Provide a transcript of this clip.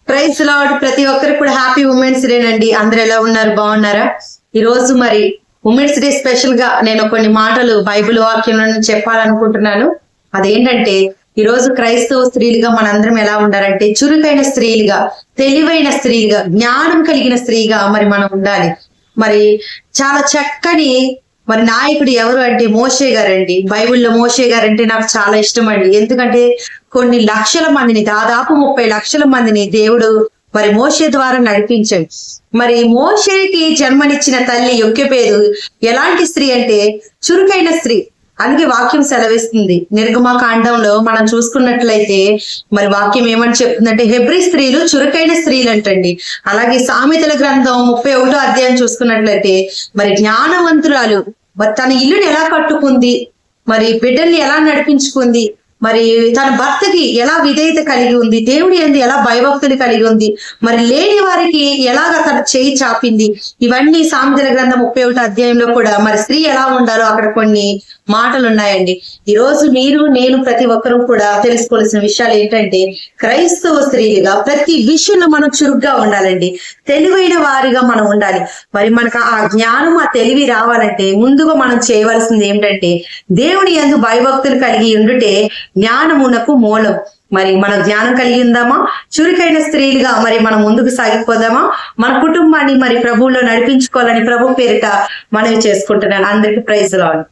Praise lord. ప్రతి ఒక్కరికి కూడా హ్యాపీ ఉమెన్స్ డే అండి. అందరు ఎలా ఉన్నారు? బాగున్నారా? ఈ రోజు మరి ఉమెన్స్ డే స్పెషల్ గా నేను కొన్ని మాటలు బైబిల్ వాక్యం నుంచి చెప్పాలనుకుంటున్నాను. అదేంటంటే ఈ రోజు క్రైస్తవ స్త్రీలుగా మనందరం ఎలా ఉండాలంటే చురుకైన స్త్రీలుగా, తెలివైన స్త్రీలుగా, జ్ఞానం కలిగిన స్త్రీగా మరి మనం ఉండాలి. మరి చాలా చక్కని మరి నాయకుడు ఎవరు అంటే మోషే గారండి. బైబిల్లో మోషే గారంటే నాకు చాలా ఇష్టం అండి. ఎందుకంటే కొన్ని లక్షల మందిని, దాదాపు 30 లక్షల మందిని దేవుడు మరి మోషే ద్వారా నడిపించాడు. మరి మోషేకి జన్మనిచ్చిన తల్లి యొక్కెబేదు ఎలాంటి స్త్రీ అంటే చురుకైన స్త్రీ. అందుకే వాక్యం సెలవిస్తుంది. నిర్గమకాండంలో మనం చూసుకున్నట్లయితే మరి వాక్యం ఏమని చెప్తుందంటే హెబ్రీ స్త్రీలు చురుకైన స్త్రీలు అంటండి. అలాగే సామెతల గ్రంథం 31వ అధ్యాయం చూసుకున్నట్లయితే మరి జ్ఞానవంతురాలు తన ఇల్లుని ఎలా కట్టుకుంది, మరి బిడ్డల్ని ఎలా నడిపించుకుంది, మరి తన భర్తకి ఎలా విధేయత కలిగి ఉంది, దేవుడి యందు ఎలా భయభక్తులు కలిగి ఉంది, మరి లేని వారికి ఎలాగ తన చేయి చాపింది. ఇవన్నీ సామెతల గ్రంథం 31వ అధ్యాయంలో కూడా మరి స్త్రీ ఎలా ఉండాలో అక్కడ కొన్ని మాటలు ఉన్నాయండి. ఈ రోజు మీరు నేను ప్రతి ఒక్కరూ కూడా తెలుసుకోవాల్సిన విషయాలు ఏంటంటే క్రైస్తవ స్త్రీలుగా ప్రతి విషయంలో మనం చురుగ్గా ఉండాలండి. తెలివైన వారిగా మనం ఉండాలి. మరి మనకు ఆ జ్ఞానం, ఆ తెలివి రావాలంటే ముందుగా మనం చేయవలసింది ఏమిటంటే దేవుని యందు భయభక్తులు కలిగి ఉండుటే జ్ఞానమునకు మూలం. మరి మనం జ్ఞానం కలిగి ఉందామా? చురుకైన స్త్రీలుగా మరి మనం ముందుకు సాగిపోదామా? మన కుటుంబాన్ని మరి ప్రభువులో నడిపించుకోవాలని ప్రభు పేరిట మనవి చేసుకుంటున్నాను. అందరికీ ప్రైజ్ లార్డ్.